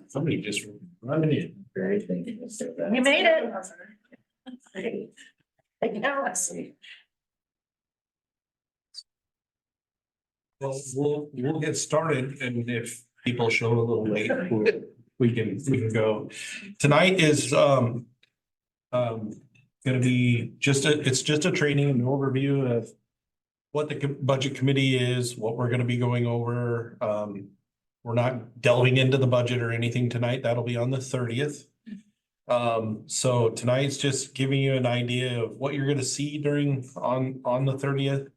Somebody just running in. You made it. I know. Well, we'll get started, and if people show a little late, we can go. Tonight is gonna be it's just a training and overview of what the budget committee is, what we're gonna be going over. We're not delving into the budget or anything tonight. That'll be on the 30th. So tonight's just giving you an idea of what you're gonna see on the 30th.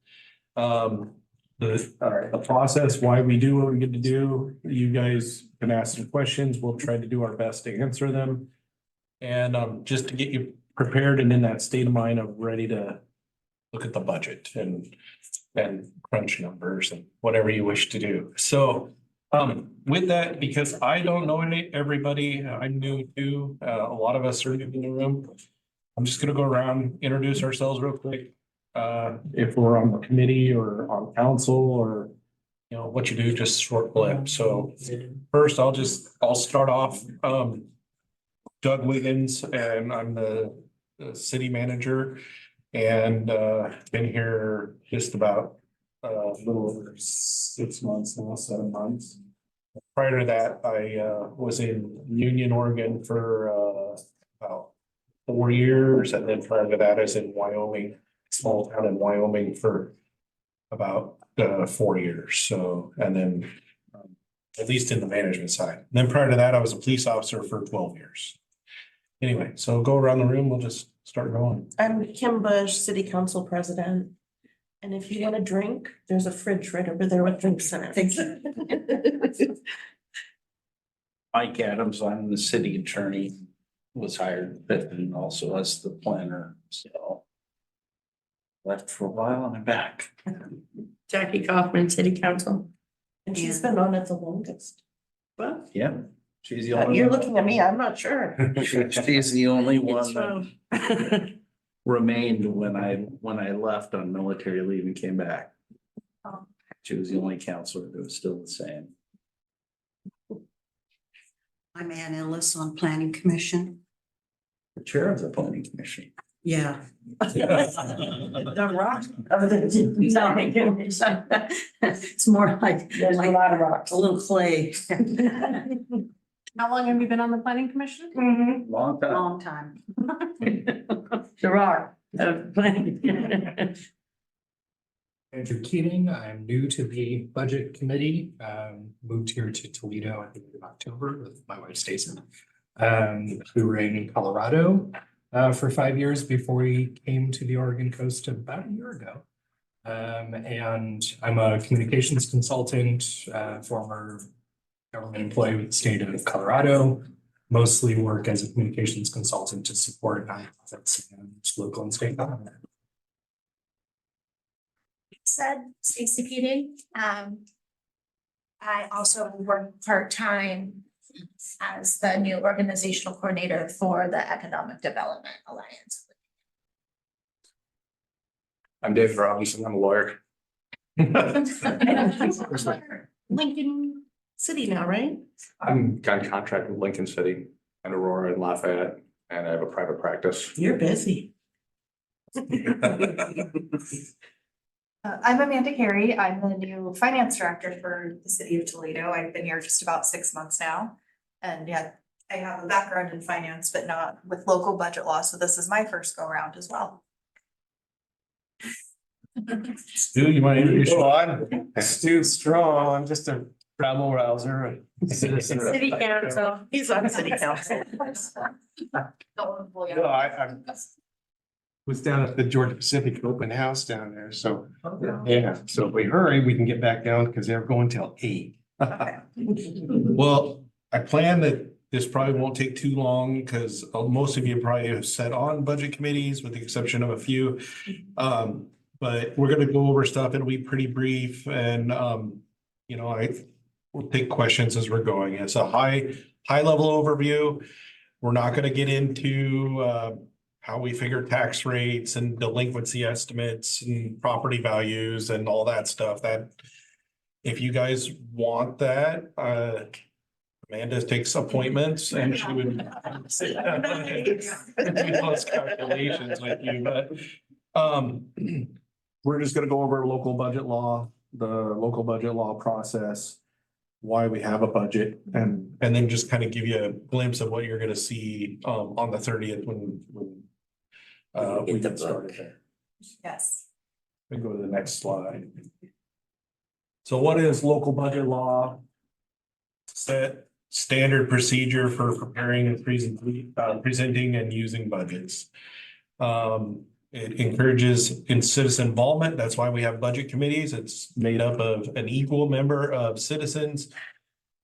The process, why we do what we get to do. You guys can ask some questions. We'll try to do our best to answer them. And just to get you prepared and in that state of mind of ready to look at the budget and crunch numbers and whatever you wish to do. So with that, because I don't know everybody, I'm new too. A lot of us are new in the room. I'm just gonna go around, introduce ourselves real quick. If we're on the committee or on council or, you know, what you do, just short blip. So first, I'll start off. Doug Wiggins, and I'm the city manager, and been here just about a little over 6 months now, 7 months. Prior to that, I was in Union, Oregon for about 4 years, and then prior to that, I was in Wyoming, small town in Wyoming for about 4 years. So, and then at least in the management side. And then prior to that, I was a police officer for 12 years. Anyway, so go around the room. We'll just start going. I'm Kim Bush, City Council President. And if you want a drink, there's a fridge right over there with drinks in it. Thank you. Mike Adams, I'm the city attorney, was hired and also as the planner, so. Left for a while and I'm back. Jackie Kaufman, City Council. And she's been on it the longest. Well, Yeah, she's the only. you're one. looking at me, I'm not sure. She's the only It's, one that remained when I left on military leave and came back. Oh. She was the only counselor that was still the same. I'm Ann Ellis on Planning Commission. The chair of the planning commission. Yeah. The rock. No, It's more like there's a lot of rocks. a little clay. How long have you been on the planning commission? Mhm. Long time. Long time. The rock. Andrew Keating, I'm new to the budget committee, moved here to Toledo, I think in October with my wife Stacy. We were in Colorado for 5 years before we came to the Oregon coast about a year ago. And I'm a communications consultant, former government employee with the state of Colorado, mostly work as a communications consultant to support nonprofits and local and state government. Said Stacy Keating. I also work part-time as the new organizational coordinator for the Economic Development Alliance. I'm David Robinson. I'm a lawyer. Lincoln City now, right? I'm got a contract with Lincoln City and Aurora and Lafayette, and I have a private practice. You're busy. I'm Amanda Carey. I'm the new finance director for the city of Toledo. I've been here just about 6 months now. And yet I have a background in finance, but not with local budget law. So this is my first go around as well. Stu, you want to introduce yourself? I'm Stu Strong. I'm just a rabble rouser. City council. He's on city council. No, I was down at the Georgia Pacific open house down there. So, yeah, so if we hurry, we can get back down because they're going till 8. Okay. Well, I plan that this probably won't take too long because most of you probably have sat on budget committees with the exception of a few. But we're gonna go over stuff. It'll be pretty brief and, you know, we'll take questions as we're going. It's a high level overview. We're not gonna get into, how we figure tax rates and delinquency estimates and property values and all that stuff. That if you guys want that, Amanda takes appointments and she would do those calculations with you, but we're just gonna go over local budget law, the local budget law process, why we have a budget, and then just kind of give you a glimpse of what you're gonna see on the 30th when we get started there. Yes. We go to the next slide. So what is local budget law? Set standard procedure for preparing and presenting and using budgets. It encourages in citizen involvement. That's why we have budget committees. It's made up of an equal member of citizens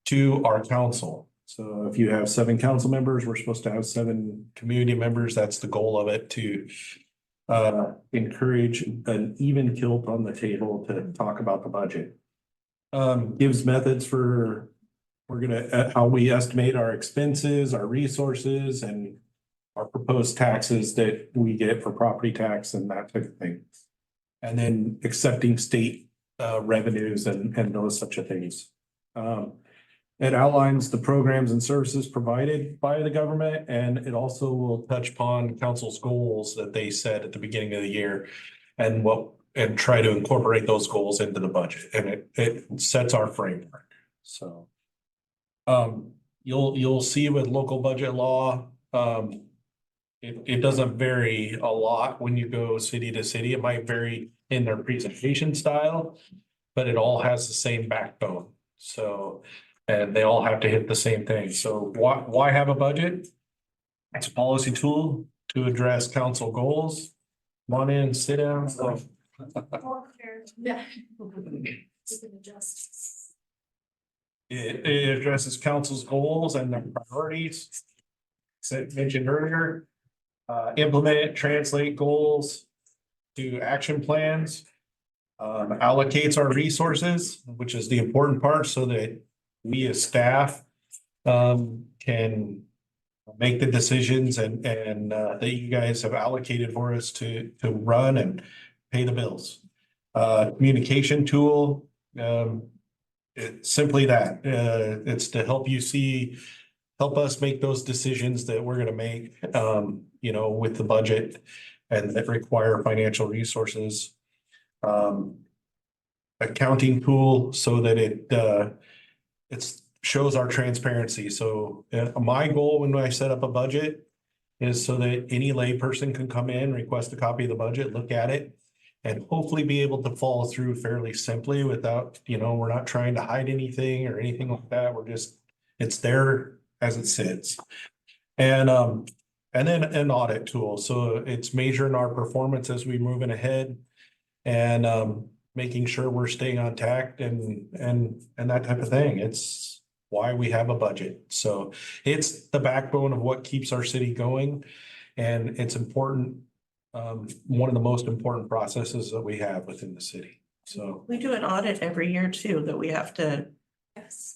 to our council. So if you have 7 council members, we're supposed to have 7 community members. That's the goal of it, to encourage an even tilt on the table to talk about the budget. Gives methods for how we estimate our expenses, our resources, and our proposed taxes that we get for property tax and that type of thing. And then accepting state revenues and those such of things. It outlines the programs and services provided by the government, and it also will touch upon council's goals that they set at the beginning of the year and try to incorporate those goals into the budget, and it sets our framework. So you'll see with local budget law, it doesn't vary a lot when you go city to city. It might vary in their presentation style, but it all has the same backbone. So, and they all have to hit the same thing. So why have a budget? It's a policy tool to address council goals. Come on in, sit down. Yeah. It addresses council's goals and their priorities. As mentioned earlier, implement, translate goals to action plans. Allocates our resources, which is the important part, so that we as staff can make the decisions and that you guys have allocated for us to run and pay the bills. Communication tool, it's simply that. It's to help us make those decisions that we're gonna make, with the budget and that require financial resources. Accounting tool so that it shows our transparency. So my goal when I set up a budget is so that any lay person can come in, request a copy of the budget, look at it, and hopefully be able to follow through fairly simply without, we're not trying to hide anything or anything like that. It's there as it sits. And then an audit tool. So it's measuring our performance as we moving ahead and making sure we're staying on tack and that type of thing. It's why we have a budget. So it's the backbone of what keeps our city going. And it's important, one of the most important processes that we have within the city. So We do an audit every year too, that we have to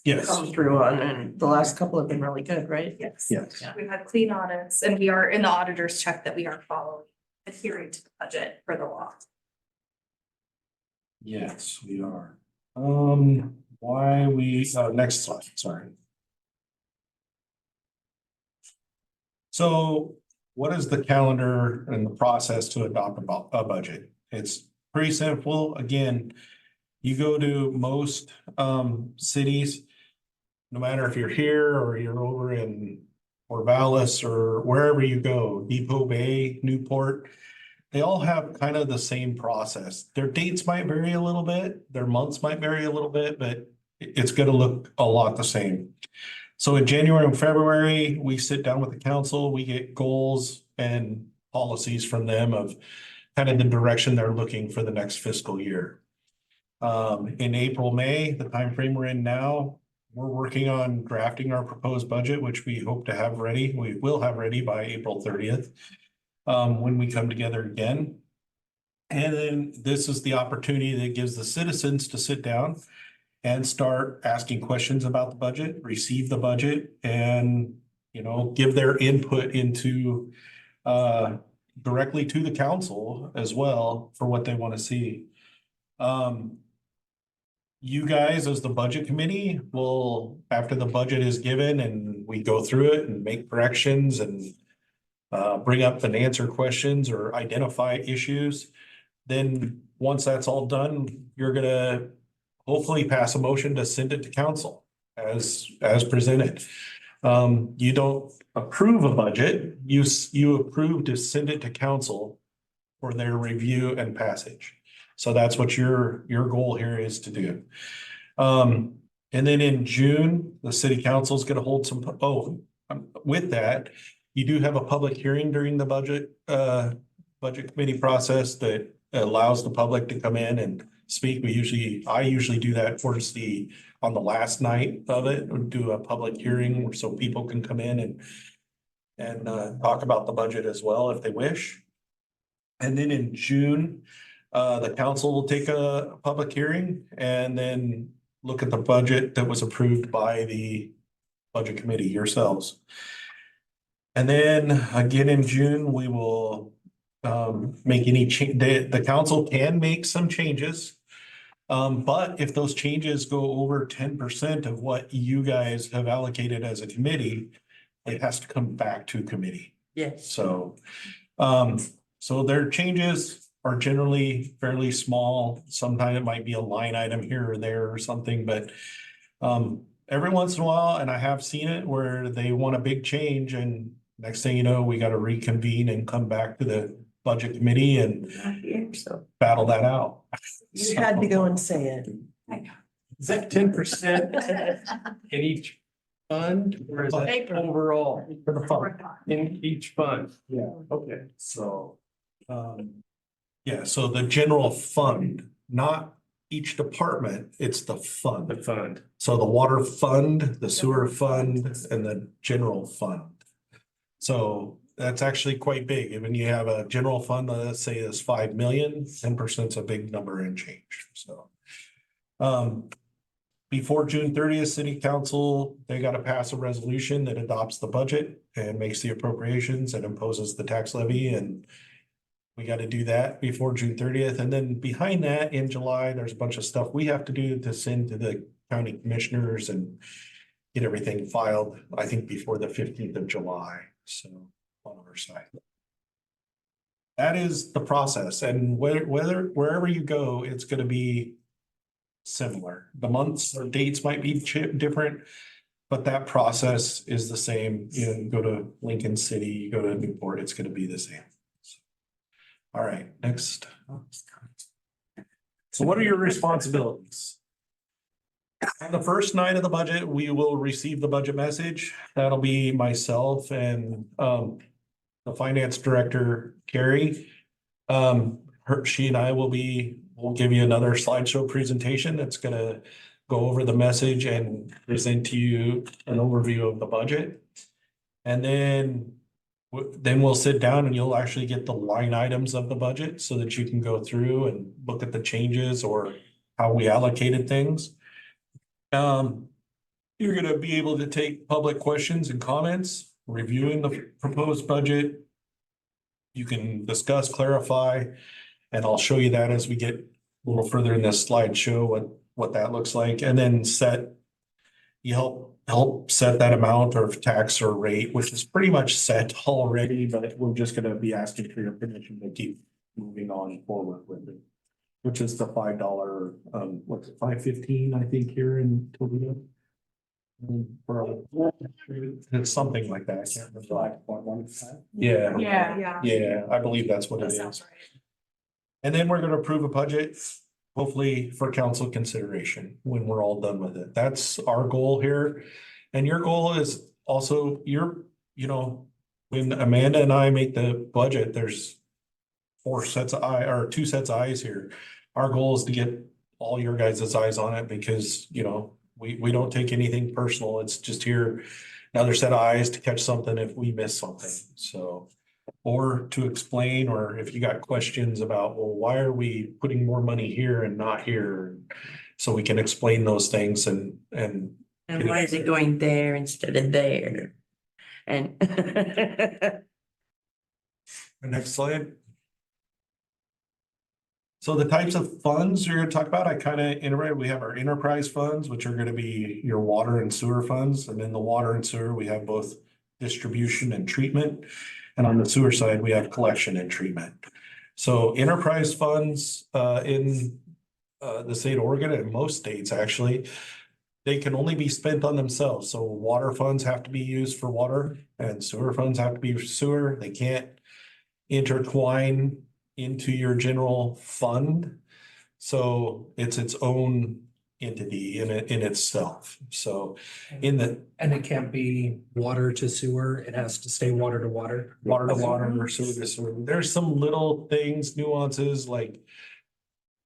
yes, come through on, and the last couple have been really good, right? Yes. yes. Yeah. We've had clean audits and we are in the auditor's check that we are adhering to the budget for the law. Yes, we are. Next slide, sorry. So what is the calendar and the process to adopt a budget? It's pretty simple. Again, you go to most cities, no matter if you're here or you're over in Corvallis or wherever you go, Depot Bay, Newport, they all have kind of the same process. Their dates might vary a little bit, their months might vary a little bit, but it's going to look a lot the same. So in January and February, we sit down with the council, we get goals and policies from them of kind of the direction they're looking for the next fiscal year. In April, May, the timeframe we're in now, we're working on drafting our proposed budget, which we hope to have ready. We will have ready by April 30th. When we come together again. And then this is the opportunity that gives the citizens to sit down and start asking questions about the budget, receive the budget, and, give their input into directly to the council as well for what they want to see. You guys, as the budget committee, will, after the budget is given and we go through it and make corrections and bring up and answer questions or identify issues, then once that's all done, you're gonna hopefully pass a motion to send it to council as presented. You don't approve a budget, you approve to send it to council for their review and passage. So that's what your goal here is to do. And then in June, the city council is gonna hold some, with that, you do have a public hearing during the budget committee process that allows the public to come in and speak. I usually do that towards on the last night of it, or do a public hearing so people can come in and talk about the budget as well if they wish. And then in June, the council will take a public hearing and then look at the budget that was approved by the budget committee yourselves. And then again in June, we will make any change. The council can make some changes. But if those changes go over 10% of what you guys have allocated as a committee, it has to come back to committee. Yes. So, so their changes are generally fairly small. Sometimes it might be a line item here or there or something, but every once in a while, and I have seen it where they want a big change and next thing you know, we got to reconvene and come back to the budget committee and battle that out. You had to go and say it. Is that 10% in each fund or is that overall For the fund. in each fund? Yeah, okay, so, yeah, so the general fund, not each department, it's the The fund. fund. So the water fund, the sewer fund, and the general fund. So that's actually quite big. And when you have a general fund, let's say is 5 million, 10% is a big number and change, so. Before June 30th, city council, they gotta pass a resolution that adopts the budget and makes the appropriations and imposes the tax levy, and we gotta do that before June 30th, and then behind that, in July, there's a bunch of stuff we have to do to send to the county commissioners and get everything filed, I think, before the 15th of July, so on our side. That is the process, and wherever you go, it's gonna be similar. The months or dates might be different, but that process is the same. You know, you go to Lincoln City, you go to Newport, it's gonna be the same. All right, next. So what are your responsibilities? On the first night of the budget, we will receive the budget message. That'll be myself and the finance director, Carrie. She and I we'll give you another slideshow presentation that's gonna go over the message and present to you an overview of the budget. And then we'll sit down and you'll actually get the line items of the budget so that you can go through and look at the changes or how we allocated things. You're gonna be able to take public questions and comments, reviewing the proposed budget. You can discuss, clarify, and I'll show you that as we get a little further in this slideshow, what that looks like, and then help set that amount of tax or rate, which is pretty much set already, but we're just gonna be asking for your permission to keep moving on forward with it. Which is the $5, what's it, $5.15, I think, here in Toledo. It's something like that. I can't remember. 5.15. Yeah. Yeah, I believe that's what it That is. sounds right. And then we're gonna approve a budget, hopefully for council consideration when we're all done with it. That's our goal here. And your goal is also when Amanda and I make the budget, there's 2 sets of eyes here. Our goal is to get all your guys' eyes on it because, we don't take anything personal. It's just here, another set of eyes to catch something if we miss something. So, or to explain, or if you got questions about, well, why are we putting more money here and not here? So we can explain those things and why is it going there instead of there? And Next slide. So the types of funds you're gonna talk about, I kind of iterated, we have our enterprise funds, which are gonna be your water and sewer funds, and in the water and sewer, we have both distribution and treatment. And on the sewer side, we have collection and treatment. So enterprise funds in the state of Oregon and most states actually, they can only be spent on themselves. So water funds have to be used for water and sewer funds have to be for sewer. They can't intertwine into your general fund. So it's its own entity in itself. So in the And it can't be water to sewer, it has to stay water to water. water to water or sewer to sewer, there's some little things, nuances, like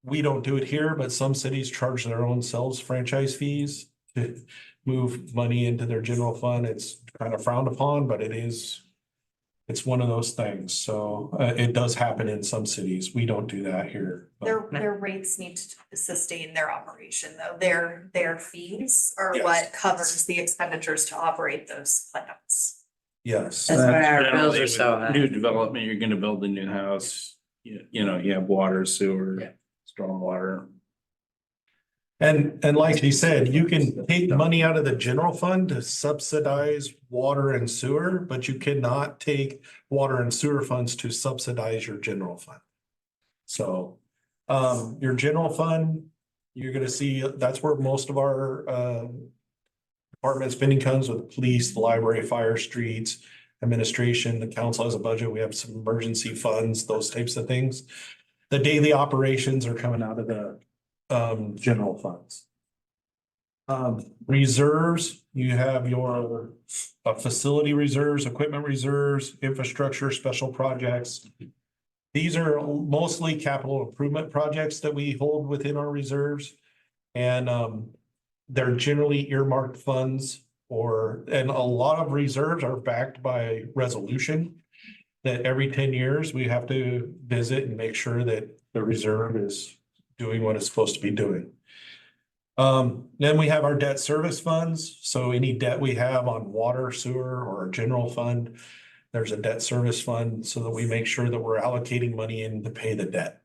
we don't do it here, but some cities charge their own selves franchise fees to move money into their general fund. It's kind of frowned upon, but it's one of those things. So it does happen in some cities. We don't do that here. but- Their rates need to sustain their operation, though. Their fees are Yes. what covers the expenditures to operate those plants. Yes. That's why our Generally, bills are with so high. New development, you're gonna build a new house, you know, you have water, sewer, Yeah. stormwater. And like he said, you can take money out of the general fund to subsidize water and sewer, but you cannot take water and sewer funds to subsidize your general fund. So, your general fund, you're gonna see, that's where most of our, department spending comes with the police, the library, fire, streets, administration, the council has a budget. We have some emergency funds, those types of things. The daily operations are coming out of the general funds. Reserves, you have your facility reserves, equipment reserves, infrastructure, special projects. These are mostly capital improvement projects that we hold within our reserves. And they're generally earmarked funds and a lot of reserves are backed by resolution. That every 10 years we have to visit and make sure that the reserve is doing what it's supposed to be doing. Then we have our debt service funds. So any debt we have on water, sewer, or general fund, there's a debt service fund so that we make sure that we're allocating money in to pay the debt.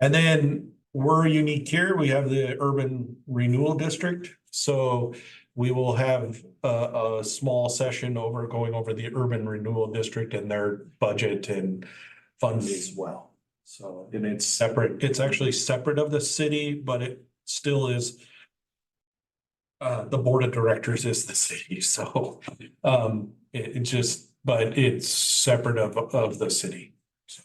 And then we're unique here. We have the urban renewal district. So we will have a small session going over the urban renewal district and their budget and funds as well. So, and it's separate, it's actually separate of the city, but it still is. The board of directors is the city, so, but it's separate of the city. So,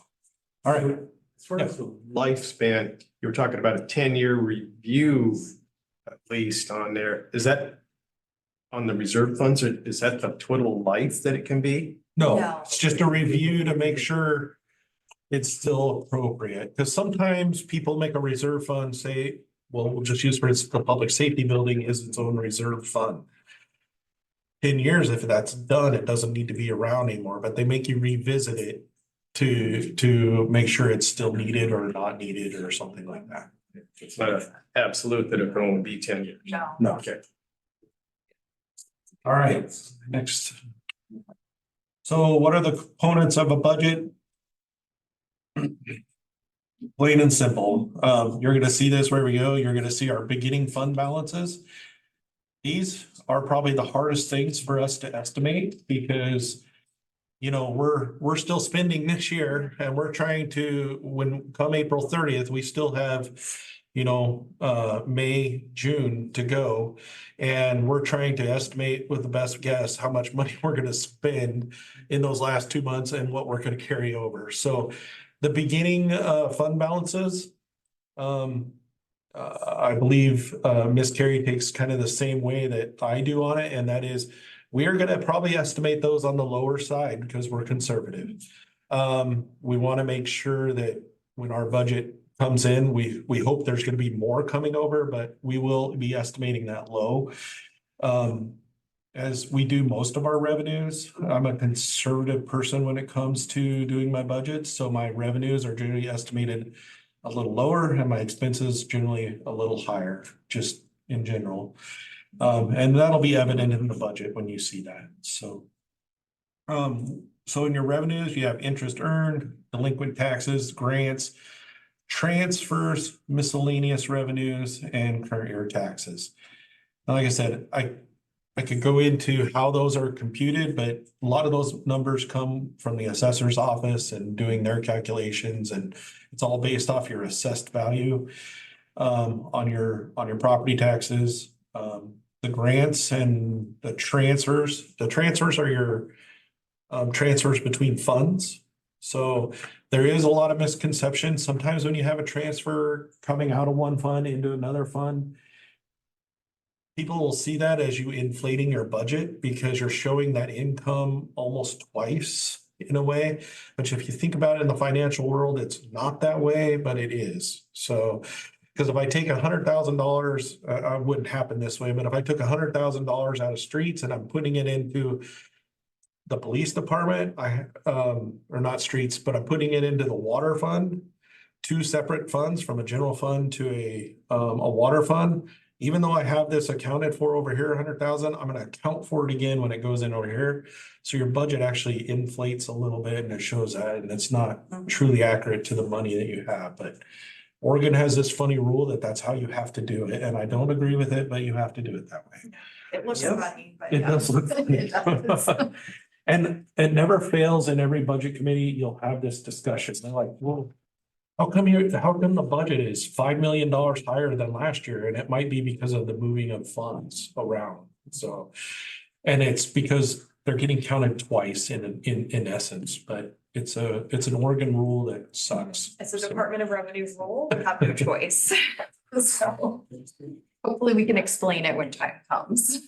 all right. As far as the lifespan, you were talking about a 10-year review, at least on there. Is that on the reserve funds, or is that the total life that it can be? No, No. it's just a review to make sure it's still appropriate, because sometimes people make a reserve fund, say, well, we'll just use for instance, the public safety building is its own reserve fund. 10 years, if that's done, it doesn't need to be around anymore, but they make you revisit it to make sure it's still needed or not needed or something like that. It's not an absolute that it can only be 10 years. No. No. Okay. All right, next. So what are the components of a budget? Plain and simple. You're gonna see this where we go. You're gonna see our beginning fund balances. These are probably the hardest things for us to estimate because, you know, we're still spending this year and we're trying to, when come April 30th, we still have, you know, May, June to go. And we're trying to estimate with the best guess how much money we're gonna spend in those last 2 months and what we're gonna carry over. So the beginning fund balances, I believe Miss Carrie takes kind of the same way that I do on it, and that is we are gonna probably estimate those on the lower side because we're conservative. We want to make sure that when our budget comes in, we hope there's gonna be more coming over, but we will be estimating that low. As we do most of our revenues, I'm a conservative person when it comes to doing my budget, so my revenues are generally estimated a little lower and my expenses generally a little higher, just in general. And that'll be evident in the budget when you see that, so. So in your revenues, you have interest earned, delinquent taxes, grants, transfers, miscellaneous revenues, and current year taxes. And like I said, I could go into how those are computed, but a lot of those numbers come from the assessor's office and doing their calculations, and it's all based off your assessed value on your property taxes. The grants and the transfers are your transfers between funds. So there is a lot of misconception. Sometimes when you have a transfer coming out of one fund into another fund, people will see that as you inflating your budget because you're showing that income almost twice in a way. But if you think about it in the financial world, it's not that way, but it is. So, because if I take $100,000, it wouldn't happen this way, but if I took $100,000 out of streets and I'm putting it into the police department, or not streets, but I'm putting it into the water fund, two separate funds from a general fund to a water fund. Even though I have this accounted for over here, 100,000, I'm gonna account for it again when it goes in over here. So your budget actually inflates a little bit and it shows that, and it's not truly accurate to the money that you have, but Oregon has this funny rule that that's how you have to do it, and I don't agree with it, but you have to do it that way. It looks Yep. funny, but It yeah. does look funny. It does. And it never fails in every budget committee, you'll have this discussion. They're like, well, how come the budget is $5 million higher than last year? And it might be because of the moving of funds around. So, and it's because they're getting counted twice in essence, but it's an Oregon rule that sucks. It's a Department of Revenue rule, we have no choice. So hopefully we can explain it when time comes.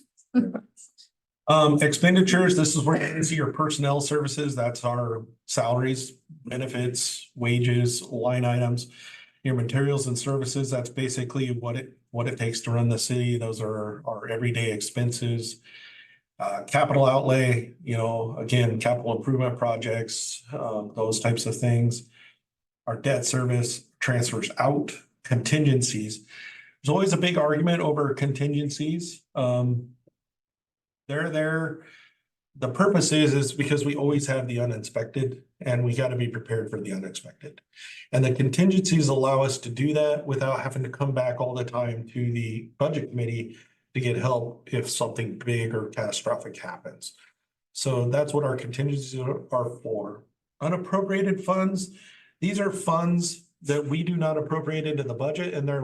Expenditures, this is where you can see your personnel services. That's our salaries, benefits, wages, line items. Your materials and services, that's basically what it takes to run the city. Those are our everyday expenses. Capital outlay, again, capital improvement projects, those types of things. Our debt service, transfers out, contingencies. There's always a big argument over contingencies. They're there. The purpose is because we always have the unexpected and we got to be prepared for the unexpected. And the contingencies allow us to do that without having to come back all the time to the budget committee to get help if something big or catastrophic happens. So that's what our contingencies are for. Unappropriated funds, these are funds that we do not appropriate into the budget, and they're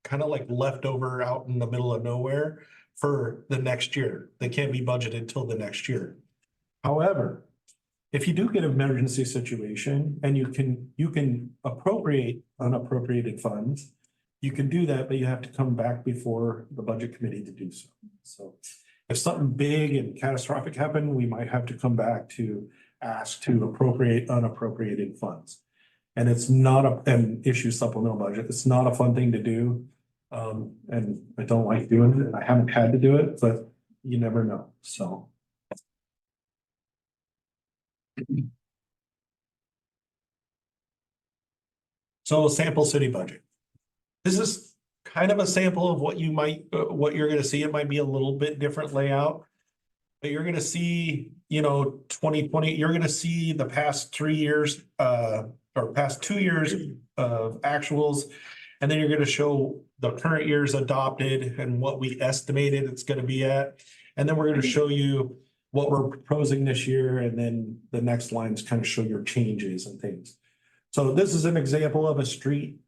kind of like leftover out in the middle of nowhere for the next year. They can't be budgeted until the next year. However, if you do get an emergency situation and you can appropriate unappropriated funds, you can do that, but you have to come back before the budget committee to do so. So if something big and catastrophic happened, we might have to come back to ask to appropriate unappropriated funds. And it's not an issue supplemental budget. It's not a fun thing to do. And I don't like doing it. I haven't had to do it, but you never know. So. So sample city budget. This is kind of a sample of what what you're going to see. It might be a little bit different layout, but you're going to see, 2020, you're going to see the past 3 years, or past 2 years of actuals. And then you're going to show the current year's adopted and what we estimated it's going to be at. And then we're going to show you what we're proposing this year. And then the next lines kind of show your changes and things. So this is an example of a street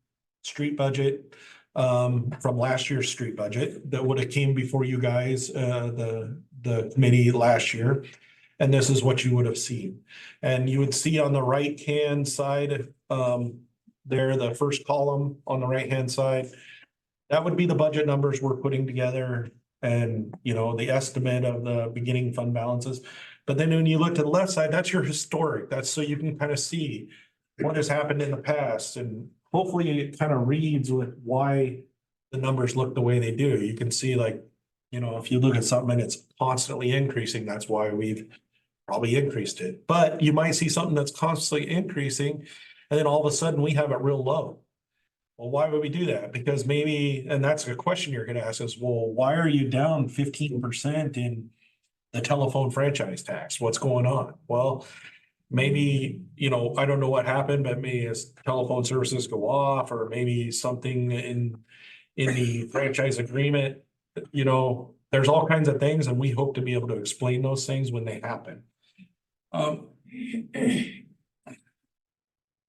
budget from last year's street budget that would have came before you guys, the committee last year. And this is what you would have seen. And you would see on the right-hand side, there, the first column on the right-hand side, that would be the budget numbers we're putting together and, the estimate of the beginning fund balances. But then when you look to the left side, that's your historic. That's so you can kind of see what has happened in the past. And hopefully it kind of reads with why the numbers look the way they do. You can see if you look at something and it's constantly increasing, that's why we've probably increased it. But you might see something that's constantly increasing and then all of a sudden we have it real low. Well, why would we do that? Because maybe, and that's a question you're going to ask us, well, why are you down 15% in the telephone franchise tax? What's going on? Well, maybe, you know, I don't know what happened, but maybe his telephone services go off, or maybe something in the franchise agreement, you know, there's all kinds of things, and we hope to be able to explain those things when they happen.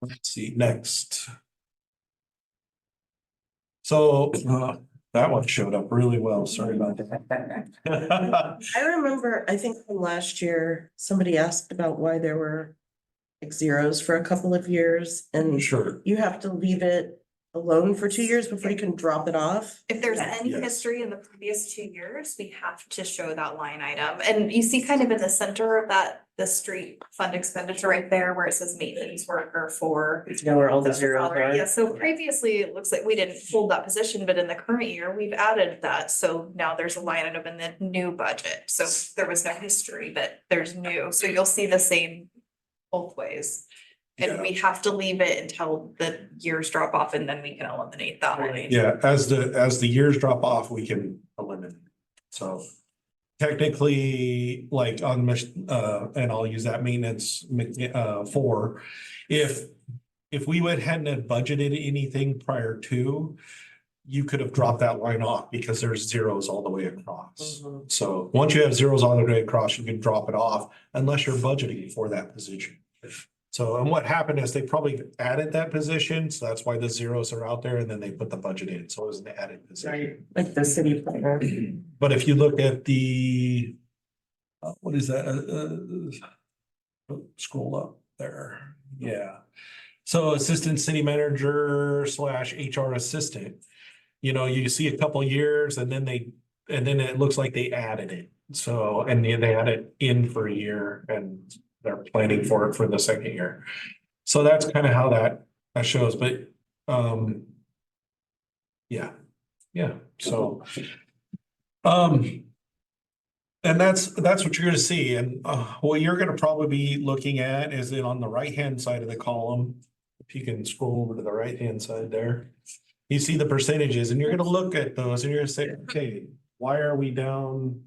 Let's see, next. So, that one showed up really well, sorry about that. I remember, I think from last year, somebody asked about why there were like zeros for a couple of years, and Sure, you have to leave it alone for 2 years before you can drop it off. If there's any Yes. history in the previous 2 years, we have to show that line item. And you see kind of in the center of that, the street fund expenditure right there where it says maintenance worker for. You know where all the zeros salary. are. Yeah, so previously, it looks like we didn't hold that position, but in the current year, we've added that. So now there's a line item in the new budget. So there was no history, but there's new. So you'll see the same both ways. And we have to leave it until the years drop off and then we can eliminate that line. yeah, as the years drop off, we can eliminate. So technically, like on and I'll use that maintenance, for, if we went ahead and had budgeted anything prior to, you could have dropped that line off because there's zeros all the way across. So once you have zeros all the way across, you can drop it off unless you're budgeting for that position. So, and what happened is they probably added that position, so that's why the zeros are out there, and then they put the budget in, so it was an added position. Like the city planner. But if you look at the, what is that? Scroll up there, yeah. So assistant city manager / HR assistant. You know, you see a couple years and then it looks like they added it. So, and they had it in for a year and they're planning for it for the second year. So that's kind of how that shows, but, yeah, so. And that's what you're gonna see, and, what you're gonna probably be looking at is it on the right-hand side of the column. If you can scroll over to the right-hand side there, you see the percentages, and you're gonna look at those and you're gonna say, okay, why are we down?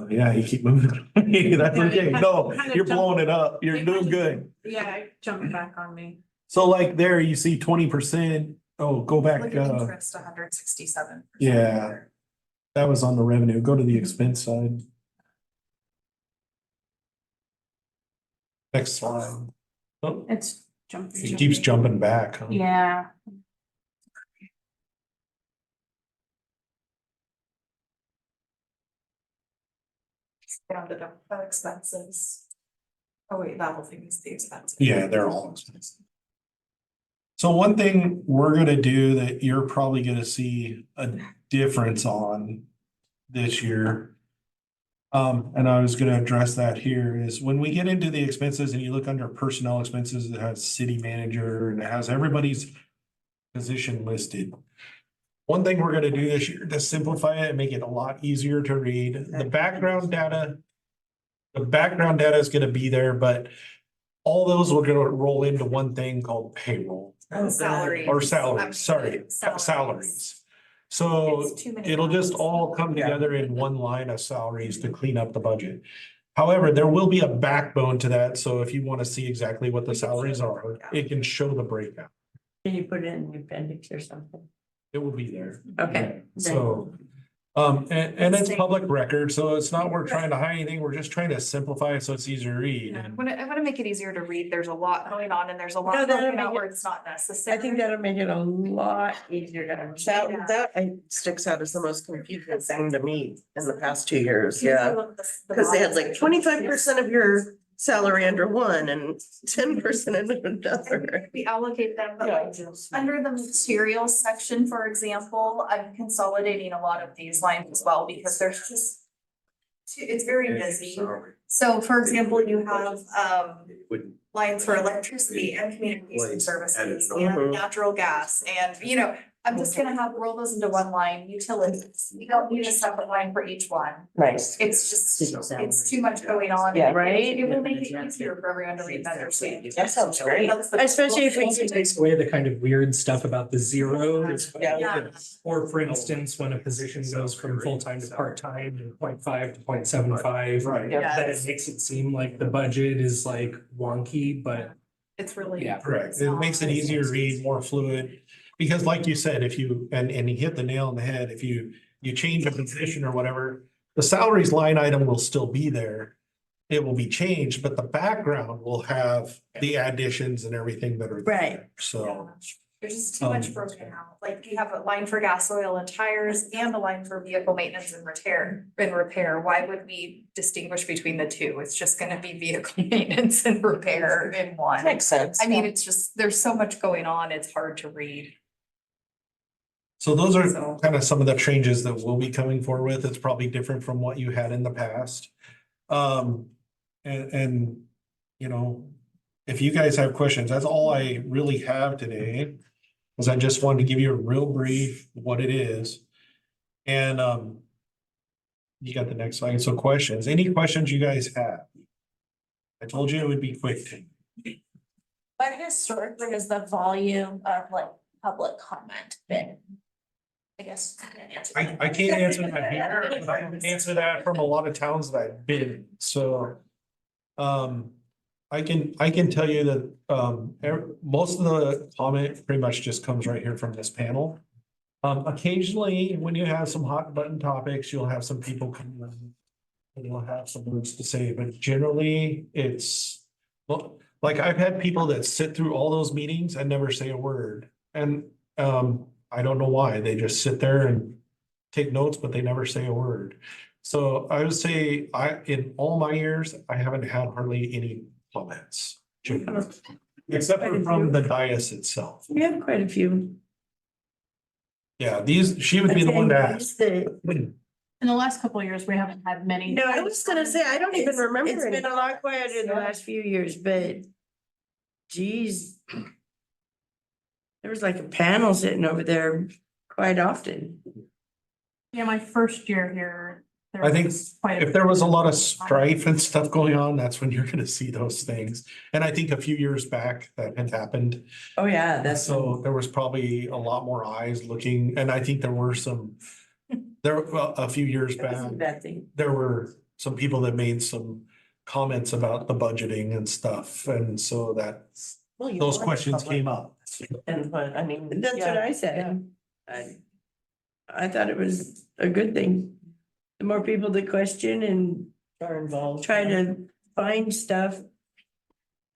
Yeah, you keep moving. That's okay. No, you're blowing it up. You're doing good. Yeah, it jumped back on me. So like there, you see 20%. Oh, go back, Look at interest, 167. yeah. That was on the revenue. Go to the expense side. Next slide. Oh, It's jumping. it keeps jumping back, huh? Yeah. Down to the expenses. Oh wait, that whole thing is the expenses. Yeah, they're all expensive. So one thing we're gonna do that you're probably gonna see a difference on this year. And I was gonna address that here is when we get into the expenses and you look under personnel expenses, it has city manager and it has everybody's position listed. One thing we're gonna do this year to simplify it and make it a lot easier to read, the background data. The background data is gonna be there, but all those are gonna roll into one thing called payroll. Salaries. Or salaries, sorry, salaries. So It's too many it'll just lines. all come together in one line of salaries to clean up the budget. However, there will be a backbone to that, so if you want to see exactly what the salaries are, it can show the breakdown. Can you put it in the appendix or something? It will be there. Okay. So, and it's public record, so it's not we're trying to hide anything, we're just trying to simplify it so it's easier to read. I wanna make it easier to read. There's a lot going on and there's a lot No, that'll broken out make where it- it's not necessary. I think that'll make it a lot easier to understand. That sticks out as the most confusing thing to me in the past 2 years, yeah. Because they had like 25% of your salary under one and 10% under another. We allocate them, but like under the materials section, for example, I'm consolidating a lot of these lines as well because there's just. It's very busy. So for example, you have lines for electricity and communication services and natural gas and, I'm just gonna roll those into one line, utilities. We don't need a separate line for each one. Nice. It's just, it's too much going on. Yeah. Right? It will make it easier for everyone to read and understand. That sounds great. Especially if we Also takes away the kind of weird stuff about the zeros. Yeah. Or for instance, when a position goes from full-time to part-time to 0.5 to 0.75. Right. That it makes it seem like the budget is like wonky, but It's really. yeah. Correct. It makes it easier to read, more fluid. Because like you said, if you, and you hit the nail on the head, if you change a position or whatever, the salaries line item will still be there. It will be changed, but the background will have the additions and everything that are. Right. there. So, There's just too much broken out. Like you have a line for gas, oil and tires and a line for vehicle maintenance and repair. Why would we distinguish between the two? It's just gonna be vehicle maintenance and repair in one. Makes sense. I mean, it's just, there's so much going on, it's hard to read. so those are So- kind of some of the changes that we'll be coming forward with. It's probably different from what you had in the past. And, you know, if you guys have questions, that's all I really have today. Cause I just wanted to give you a real brief what it is. And, you got the next slide. So questions, any questions you guys have? I told you it would be quick. But historically, has the volume of like public comment been? I guess. I didn't answer that. I can't answer that here, but I can answer that from a lot of towns that I've been, so. I can tell you that, most of the comment pretty much just comes right here from this panel. Occasionally, when you have some hot button topics, you'll have some people come in. And you'll have some words to say, but generally, it's, well, like I've had people that sit through all those meetings and never say a word. And, I don't know why, they just sit there and take notes, but they never say a word. So I would say in all my years, I haven't had hardly any comments. Except for from the dais itself. We have quite a few. Yeah, she would be the one to ask. attendees In the last couple of years, we haven't had many. No, I was gonna say, I don't even remember. It's been a any. lot quieter the last few years, but geez. There was like a panel sitting over there quite often. Yeah, my first year here. there I think was quite if there was a lot of strife and stuff going on, that's when you're gonna see those things. And I think a few years back that had happened. Oh, yeah, that's So there was probably a lot more eyes looking, and I think there were a few years that wasn't a back, bad thing. there were some people that made some comments about the budgeting and stuff, and so that Well, you those want questions public came up. input, I mean. That's what yeah. I said. I thought it was a good thing. The more people that question and Are involved. try to find stuff.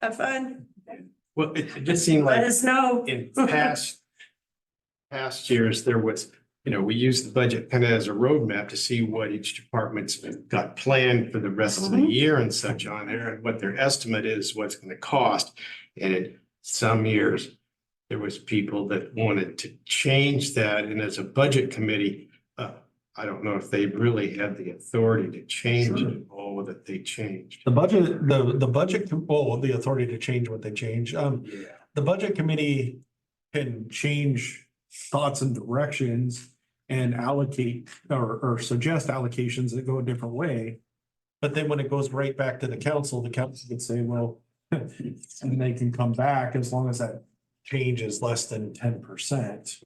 Have fun, Well, it just seemed let like us know. in past years, there was, we used the budget kind of as a roadmap to see what each department's got planned for the rest of the year and such on there, and what their estimate is, what's gonna cost. And in some years, there was people that wanted to change that, and as a budget committee, I don't know if they really had the authority to change it, all that they changed. The budget, the budget, the authority to change what they change. Yeah. The budget committee can change thoughts and directions and allocate or suggest allocations that go a different way. But then when it goes right back to the council can say, well, and they can come back as long as that change is less than 10%.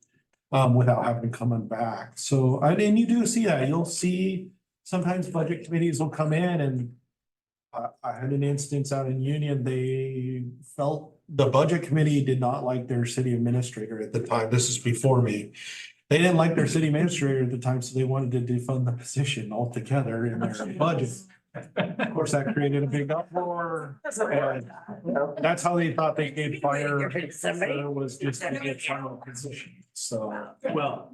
Without having to come back. So, and you do see that, you'll see sometimes budget committees will come in and I had an instance out in Union, they felt the budget committee did not like their city administrator at the time. This is before me. They didn't like their city administrator at the time, so they wanted to defund the position altogether in their budget. Of course, that created a big uproar. And that's how they thought they could fire, was just to get final position. So, well,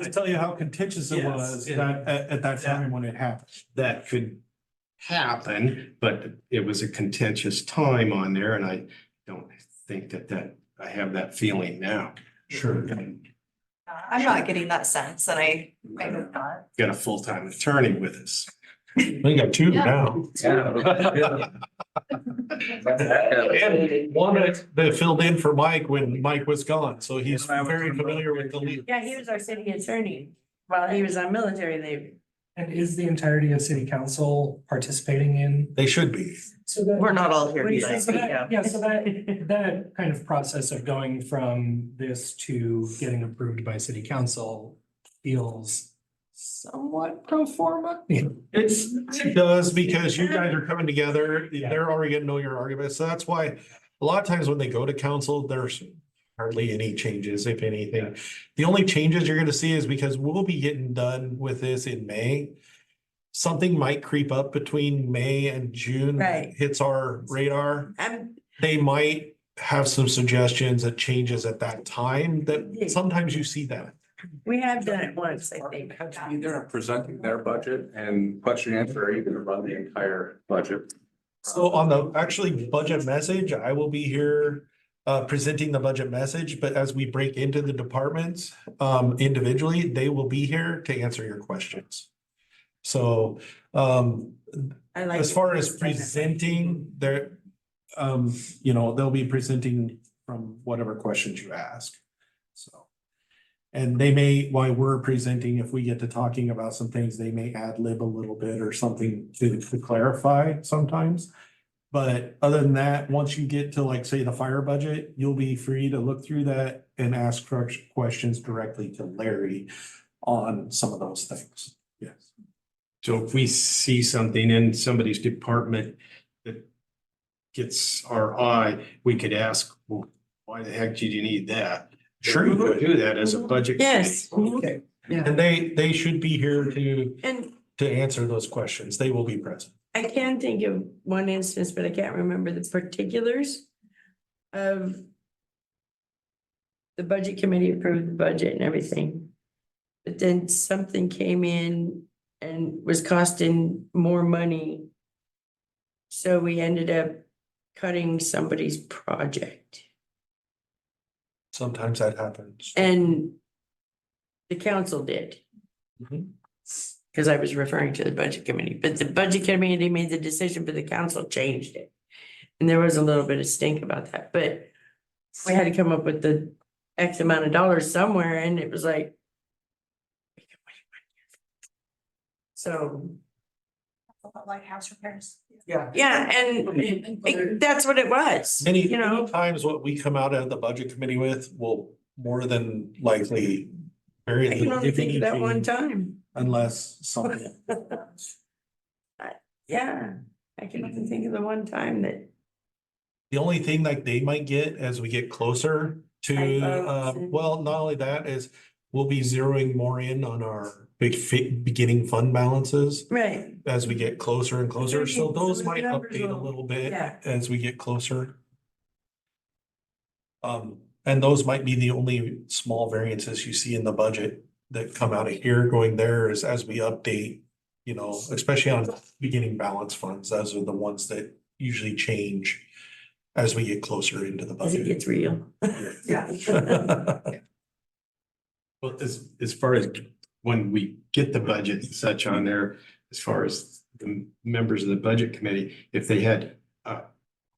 to tell you how contentious it was that at that time when it happened. That could happen, but it was a contentious time on there, and I don't think that I have that feeling now. Sure. I'm not getting that sense and I hope not. Got a full-time attorney with us. We got two now. And one that filled in for Mike when Mike was gone, so he's very familiar with the lead. Yeah, he was our city attorney while he was on military leave. And is the entirety of city council participating in? They should be. So that. We're not all here What do you yet, So but that, yeah. yeah, so that kind of process of going from this to getting approved by city council feels somewhat pro forma. It does, because you guys are coming together, Yeah. they're already gonna know your arguments, so that's why a lot of times when they go to council, there's hardly any changes, if anything. The only changes you're gonna see is because we'll be getting done with this in May. Something might creep up between May and June. Right. Hits our radar. I'm, They might have some suggestions that changes at that time, that sometimes you see that. we have done it once, I think. Had to be there presenting their budget and question answer, or even run the entire budget. So on the actually budget message, I will be here presenting the budget message, but as we break into the departments individually, they will be here to answer your questions. So I like. as far as presenting, they're they'll be presenting from whatever questions you ask. So. And they may, while we're presenting, if we get to talking about some things, they may ad lib a little bit or something to clarify sometimes. But other than that, once you get to like, say, the fire budget, you'll be free to look through that and ask questions directly to Larry on some of those things. Yes. So if we see something in somebody's department that gets our eye, we could ask, well, why the heck did you need that? Sure, We you could could. do that as a budget. Yes. committee. Okay. And they should be here And to answer those questions. They will be present. I can think of one instance, but I can't remember the particulars of the budget committee approved the budget and everything. But then something came in and was costing more money. So we ended up cutting somebody's project. Sometimes that happens. And the council did. Mhm. Because I was referring to the budget committee, but the budget committee made the decision, but the council changed it. And there was a little bit of stink about that, but we had to come up with the X amount of dollars somewhere, and it was like. So, Like house repairs. yeah, and that's what it was, Many you know, times what we come out of the budget committee with will more than likely very I can little, only if think of any, that one change, time. unless something. Yeah, I can only think of the one time that. The only thing like they might get as we get closer to, Typos and- well, not only that is we'll be zeroing more in on our beginning fund balances Right, as we get closer and closer. So Some those of the might numbers update a will- little bit yeah. as we get closer. And those might be the only small variances you see in the budget that come out of here going there is as we update, especially on beginning balance funds, those are the ones that usually change as we get closer into the as it budget. gets real. Well, as far as when we get the budget and such on there, as far as the members of the budget committee, if they had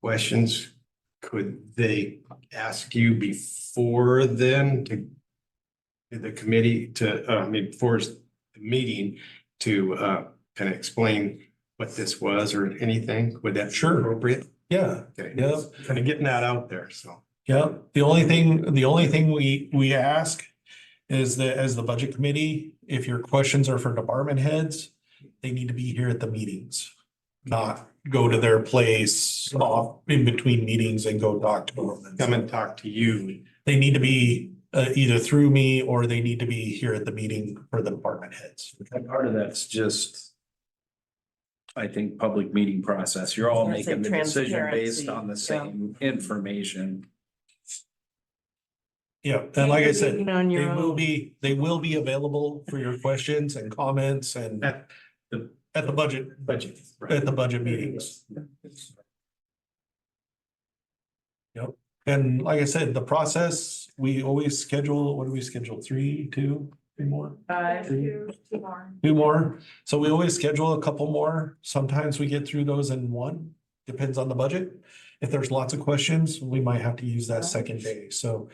questions, could they ask you before then to the committee before the meeting to kind of explain what this was or anything? Would that Sure. appropriate? Yeah, Okay. yeah. Kind of getting that out there, so. yeah. The only thing we ask is that as the budget committee, if your questions are for department heads, they need to be here at the meetings. Not go to their place off in between meetings and go talk to them. Come and talk to you. They need to be either through me or they need to be here at the meeting for the department heads. And part of that's just, I think, public meeting process. You're all Yes, and making the decision based transparency, on the yeah. same information. Yeah, and like I said, Meeting on your own. they will be available for your questions and comments and At at the budget at the budget meetings. Yep, and like I said, the process, we always schedule, what do we schedule, 3, 2, 3 more? 5, Two more. 2 more, so we always schedule a couple more, sometimes we get through those in one. depends on the budget. If there's lots of questions, we might have to use that second day. So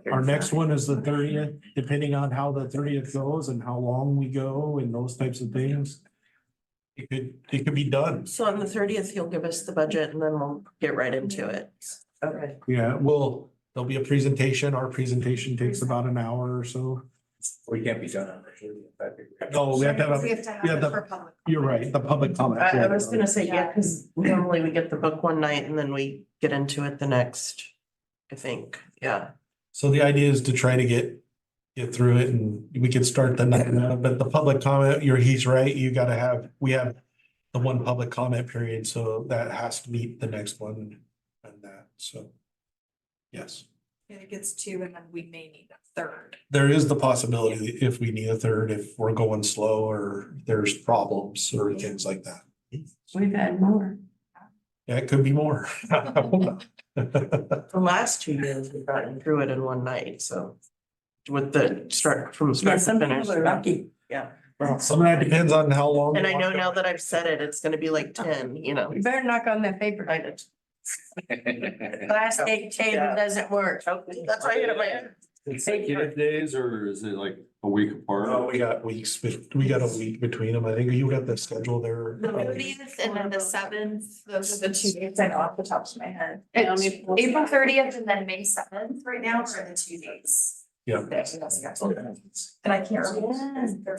our next one is the 30th, depending on how the 30th goes and how long we go and those types of things. It could be done. So on the 30th, you'll give us the budget and then we'll get right into it. Okay. Yeah, there'll be a presentation. Our presentation takes about an hour or so. We can't be done on the 30th. No, we have to have, We have to have yeah, it for public. you're right, the public comment. I was gonna say, yeah, because normally we get the book one night and then we get into it the next, I think, yeah. So the idea is to try to get through it and we could start the night, but the public comment, he's right, we have the one public comment period, so that has to meet the next one and that, so. Yes, It gets two and then we may need a third. there is the possibility if we need a third, if we're going slow or there's problems or things like that. We've had more. Yeah, it could be more. The last 2 years, we've gotten through it in one night, so. With the start from Yeah, start to some finish. people are lucky. Yeah, Well, some of that depends on how long. and I know now that I've said it, it's gonna be like 10, you know. You better knock on that paper. I did. Plastic table doesn't work. That's why I hit it my head. Consecutive days, or is it like a week apart? Oh, we got weeks, we got a week between them. I think you got the schedule there. The 30th and then the 7th, those are the 2 dates I know off the top of my head. April 30th and then May 7th right now are the 2 dates. Yeah. And I can't remember.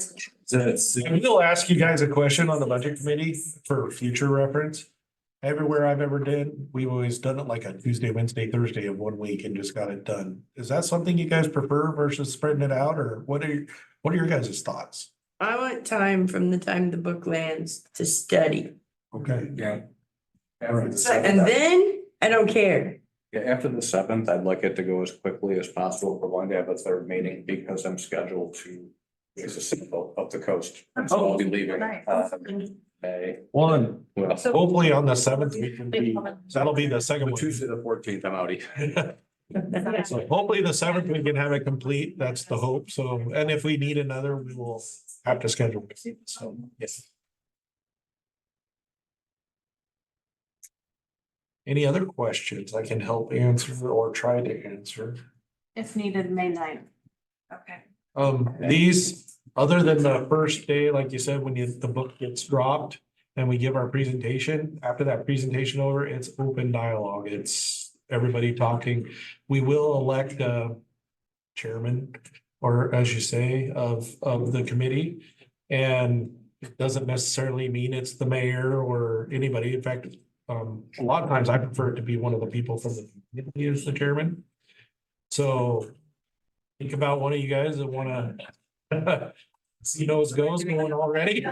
We'll ask you guys a question on the budget committee for future reference. Everywhere I've ever did, we've always done it like a Tuesday, Wednesday, Thursday of 1 week and just got it done. Is that something you guys prefer versus spreading it out, or what are your guys' thoughts? I want time from the time the book lands to study. Okay. Yeah. And then I don't care. Yeah, after the 7th, I'd like it to go as quickly as possible. We're going to have a third meeting because I'm scheduled to Mississippi up the coast. And so I'll be leaving. May. One, Well, hopefully on the 7th, we can be, that'll be the second one. Tuesday, the 14th, I'm out. So hopefully the 7th, we can have it complete. That's the hope. So, and if we need another, we will have to schedule. So, yes. Any other questions I can help answer or try to answer? If needed, May 9th. Okay. These, other than the first day, like you said, when the book gets dropped and we give our presentation, after that presentation over, it's open dialogue. It's everybody talking. We will elect a chairman, or as you say, of the committee. And it doesn't necessarily mean it's the mayor or anybody. In fact, a lot of times I prefer it to be one of the people from the community as the chairman. So think about one of you guys that wanna see those goes going already.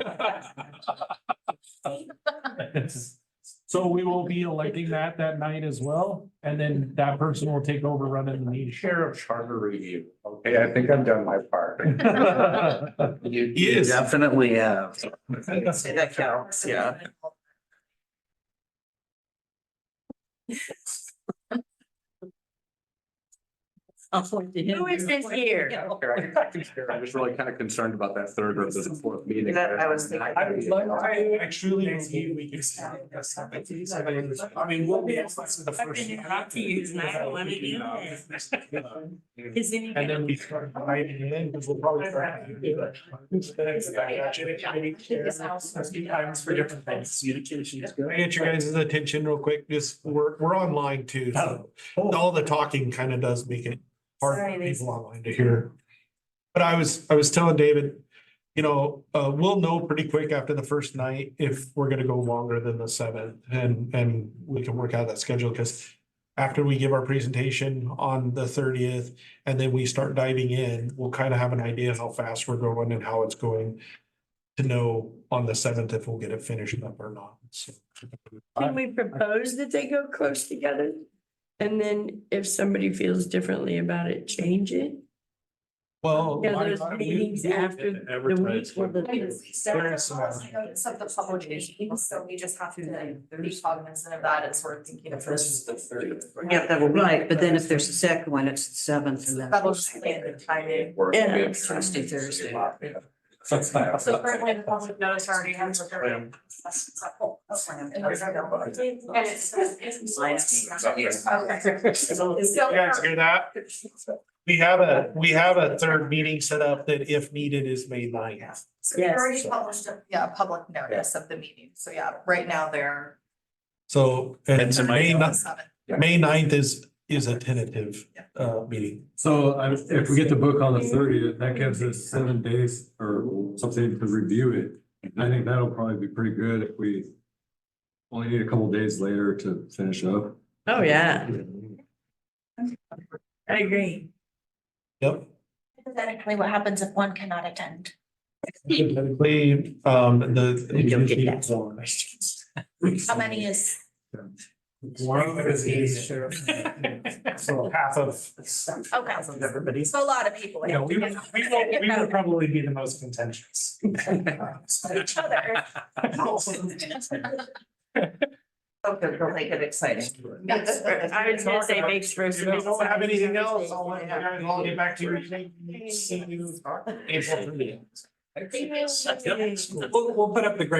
So we will be electing that night as well, and then that person will take over running the meeting. Sheriff Charter Review. Okay, I think I've done my part. You Yes. definitely have. Say that counts, yeah. Who is this here? I'm just really kind of concerned about that third or the fourth meeting. That I was thinking. I truly believe we can. I mean, we'll be. The I've been interrupted you and I don't wanna do that. Is any- And then we start dividing it in, because we'll probably. Times for different things. Can I get your guys' attention real quick? Just, we're online too, so all the talking kind of does make it hard Sorry, for Lisa. people online to hear. But I was telling David, we'll know pretty quick after the first night if we're gonna go longer than the 7th, and we can work out that schedule, because after we give our presentation on the 30th, and then we start diving in, we'll kind of have an idea how fast we're going and how it's going, to know on the 7th if we'll get it finished up or not. So, Can we propose that they go close together? And then if somebody feels differently about it, change it? well. Yeah, those meetings after the week or the. Notice of the publication, so we just have to be cognizant of that and sort of thinking of this. Yeah, that will be. Right, but then if there's a second one, it's the 7th and then That'll just be a good timing. Yeah. Tuesday, Thursday. So currently the public notice already has. Plan. Okay. You guys hear that? We have a third meeting set up that if needed is May 9th. So we Yes. already published a public notice of the meeting. So yeah, right now they're So, and It's in my May, on 7. May 9th is a tentative, meeting. So if we get the book on the 30th, that gives us 7 days or something to review it. I think that'll probably be pretty good if we only need a couple days later to finish up. Oh, yeah. I agree. Yep. Hypothetically, what happens if one cannot attend? Typically, You'll get that. How many is? One is so half of. Okay. Everybody. So a lot of people. Yeah, we would probably be the most contentious. Each other. Okay, they'll make it exciting. I was gonna say makes for. If you don't have anything else, I'll let you guys all get back to your evening. See you April 30th. Thank you. We'll put up the.